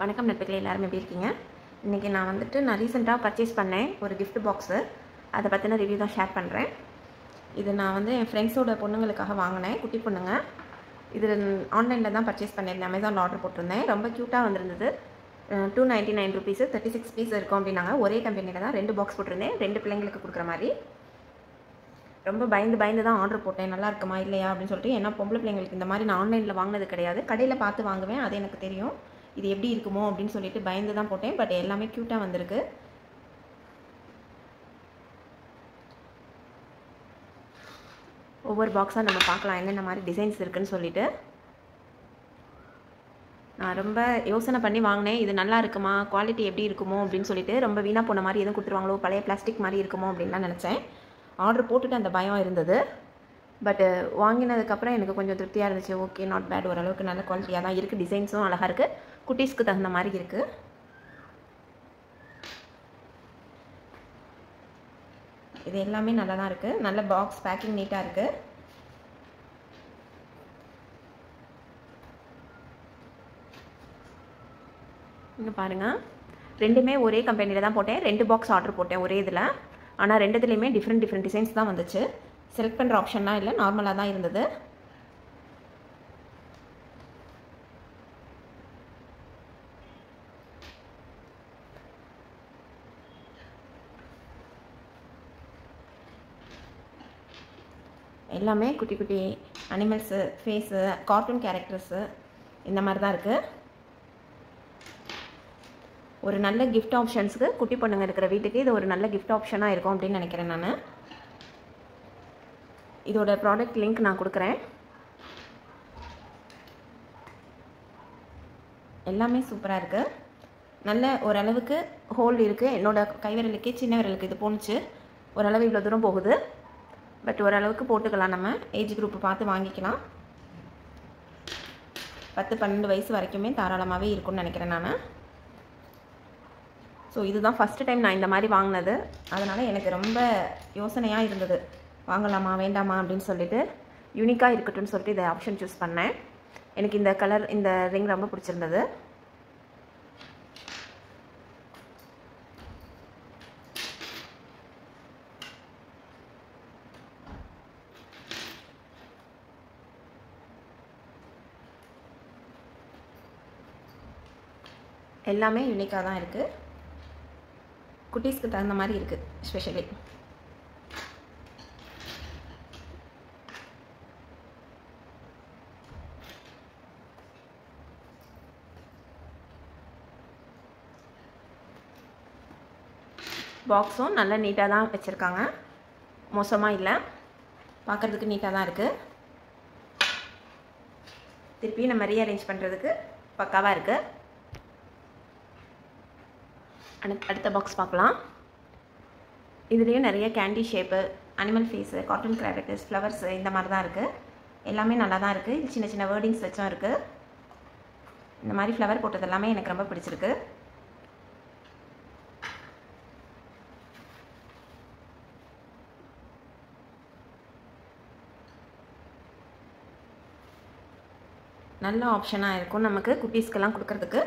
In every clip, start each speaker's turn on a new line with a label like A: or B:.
A: வணக்கம் நட்புகளே, எல்லாரும் எப்படி இருக்கீங்க? இன்றைக்கி நான் ரீசெண்டாக பர்ச்சேஸ் பண்ணேன் ஒரு கிஃப்ட் பாக்ஸு. அதை பற்றின ரிவ்யூ தான் ஷேர் பண்ணுறேன். இது நான் என் ஃப்ரெண்ட்ஸோட பொண்ணுங்களுக்காக வாங்கினேன், குட்டி பொண்ணுங்க. இது ஆன்லைனில் தான் பர்ச்சேஸ் பண்ணியிருந்தேன், அமேசானில் ஆர்டர் போட்டிருந்தேன். ரொம்ப க்யூட்டாக வந்திருந்தது. 299 ருபீஸு, 36 பீஸ் இருக்கும் அப்படின்னாங்க. ஒரே கம்பெனியில் தான் 2 பாக்ஸ் போட்டிருந்தேன், 2 பிள்ளைங்களுக்கு கொடுக்குற மாதிரி. ரொம்ப பயந்து தான் ஆர்டர் போட்டேன், நல்லா இருக்குமா இல்லையா அப்படின்னு சொல்லிட்டு. ஏன்னா பொம்பளை பிள்ளைங்களுக்கு இந்த மாதிரி நான் ஆன்லைனில் வாங்கினது கிடையாது, கடையில் பார்த்து வாங்குவேன், அது எனக்கு தெரியும். இது எப்படி இருக்குமோ அப்படின்னு சொல்லிட்டு பயந்து தான் போட்டேன். பட் எல்லாமே க்யூட்டாக வந்திருக்கு. ஒவ்வொரு பாக்ஸாக நம்ம பார்க்கலாம் என்னென்ன மாதிரி டிசைன்ஸ் இருக்குதுன்னு சொல்லிட்டு. நான் ரொம்ப யோசனை பண்ணி வாங்கினேன், இது நல்லா இருக்குமா, குவாலிட்டி எப்படி இருக்குமோ அப்படின்னு சொல்லிட்டு. ரொம்ப வீணாக போன மாதிரி எதுவும் கொடுத்துருவாங்களோ, பழைய பிளாஸ்டிக் மாதிரி இருக்குமோ அப்படின்லாம் நினச்சேன். ஆர்டர் போட்டுட்டு அந்த பயம் இருந்தது. பட் வாங்கினதுக்கப்புறம் எனக்கு கொஞ்சம் திருப்தியாக இருந்துச்சு. ஓகே, நாட் பேட், ஓரளவுக்கு நல்ல குவாலிட்டியாக தான் இருக்குது. டிசைன்ஸும் அழகாக இருக்குது, குட்டீஸ்க்கு தகுந்த மாதிரி இருக்குது. இது எல்லாமே நல்லா தான் இருக்குது. நல்ல பாக்ஸ் பேக்கிங் நீட்டாக இருக்குது. இன்னும் பாருங்கள், ரெண்டுமே ஒரே கம்பெனியில் தான் போட்டேன். 2 பாக்ஸ் ஆர்டர் போட்டேன் ஒரே இதில். ஆனால் ரெண்டுத்துலேயுமே டிஃப்ரெண்ட் டிசைன்ஸ் தான் வந்துச்சு. செலக்ட் பண்ணுற ஆப்ஷன்லாம் இல்லை, நார்மலாக தான் இருந்தது. எல்லாமே குட்டி குட்டி அனிமல்ஸு, ஃபேஸு, கார்ட்டூன் கேரக்டர்ஸு இந்த மாதிரி தான் இருக்குது. ஒரு நல்ல கிஃப்ட் ஆப்ஷன்ஸுக்கு, குட்டி பொண்ணுங்க இருக்கிற வீட்டுக்கு இது ஒரு நல்ல கிஃப்ட் ஆப்ஷனாக இருக்கும் அப்படின்னு நினைக்கிறேன் நான். இதோட ப்ராடக்ட் லிங்க் நான் கொடுக்குறேன். எல்லாமே சூப்பராக இருக்குது. நல்ல ஓரளவுக்கு ஹோல் இருக்குது. என்னோட கைவிரலுக்கே, சின்ன விரலுக்கு இது போணுச்சு. ஓரளவு இவ்வளோ தூரம் போகுது. பட் ஓரளவுக்கு போட்டுக்கலாம், நம்ம ஏஜ் குரூப்பு பார்த்து வாங்கிக்கலாம். 10-12 வயசு வரைக்குமே தாராளமாகவே இருக்கும்னு நினைக்கிறேன் நான். ஸோ இதுதான் ஃபஸ்ட்டு டைம் நான் இந்த மாதிரி வாங்கினது. அதனால் எனக்கு ரொம்ப யோசனையாக இருந்தது, வாங்கலாமா வேண்டாமா அப்படின்னு சொல்லிட்டு. யூனிக்காக இருக்கட்டும்னு சொல்லிட்டு இதை ஆப்ஷன் சூஸ் பண்ணேன். எனக்கு இந்த கலர், இந்த ரிங் ரொம்ப பிடிச்சிருந்தது. எல்லாமே யூனிக்காக தான் இருக்குது, குட்டீஸ்க்கு தகுந்த மாதிரி இருக்குது. ஸ்பெஷலி பாக்ஸும் நல்லா நீட்டாக தான் வச்சுருக்காங்க, மோசமாக இல்லை, பார்க்குறதுக்கு நீட்டாக தான் இருக்குது. திருப்பி நம்ம ரீஅரேஞ்ச் பண்ணுறதுக்கு பக்காவாக இருக்குது. அடுத்த பாக்ஸ் பார்க்கலாம். இதுலேயும் நிறைய candy shape, animal phase, cartoon characters, flowers இந்த மாதிரி தான் இருக்குது. எல்லாமே நல்லா தான் இருக்குது. இது சின்ன சின்ன வேர்டிங்ஸ் வச்சும் இருக்குது. இந்த மாதிரி ஃப்ளவர் போட்டது எல்லாமே எனக்கு ரொம்ப பிடிச்சிருக்கு. நல்ல ஆப்ஷனாக இருக்கும் நமக்கு குட்டீஸ்க்கெல்லாம் கொடுக்குறதுக்கு.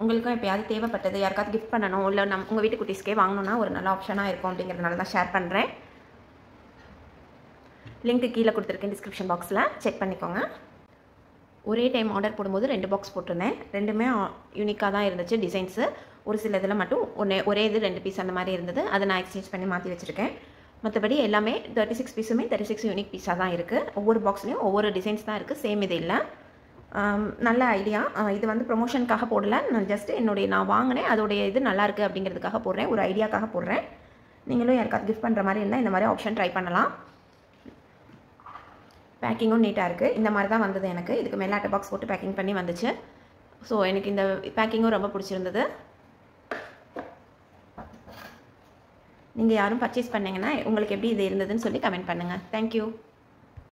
A: உங்களுக்கும் எப்போயாவது தேவைப்பட்டது, யாருக்காவது கிஃப்ட் பண்ணணும், இல்லை உங்கள் வீட்டு குட்டீஸ்க்கே வாங்கணுன்னா ஒரு நல்ல ஆப்ஷனாக இருக்கும் அப்படிங்கிறதுனால தான் ஷேர் பண்ணுறேன். லிங்க்கு கீழே கொடுத்துருக்கேன் டிஸ்கிரிப்ஷன் பாக்ஸில், செக் பண்ணிக்கோங்க. ஒரே டைம் ஆர்டர் போடும்போது 2 பாக்ஸ் போட்டிருந்தேன். ரெண்டுமே யூனிக்காக தான் இருந்துச்சு டிசைன்ஸு. ஒரு சில இதில் மட்டும் ஒரே இது 2 பீஸ் அந்த மாதிரி இருந்தது. அதை நான் எக்ஸ்சேஞ்ச் பண்ணி மாற்றி வச்சுருக்கேன். மற்றபடி எல்லாமே 36 பீஸுமே 36 யூனிக் பீஸாக தான் இருக்குது. ஒவ்வொரு பாக்ஸ்லேயும் ஒவ்வொரு டிசைன்ஸ் தான் இருக்குது, சேம் இது இல்லை. நல்ல ஐடியா. இது ப்ரொமோஷனுக்காக போடல, நான் ஜஸ்ட் நான் வாங்கினேன், அதோடைய இது நல்லாயிருக்கு அப்படிங்கிறதுக்காக போடுறேன், ஒரு ஐடியாக்காக போடுறேன். நீங்களும் யாருக்காவது கிஃப்ட் பண்ணுற மாதிரி இருந்தால் இந்த மாதிரி ஆப்ஷன் ட்ரை பண்ணலாம். பேக்கிங்கும் நீட்டாக இருக்குது. இந்த மாதிரி தான் வந்தது எனக்கு. இதுக்கு மேலே அட்டை பாக்ஸ் போட்டு பேக்கிங் பண்ணி வந்துச்சு. ஸோ எனக்கு இந்த பேக்கிங்கும் ரொம்ப பிடிச்சிருந்தது. நீங்கள் யாரும் பர்ச்சேஸ் பண்ணிங்கன்னா உங்களுக்கு எப்படி இது இருந்ததுன்னு சொல்லி கமெண்ட் பண்ணுங்கள். தேங்க்யூ.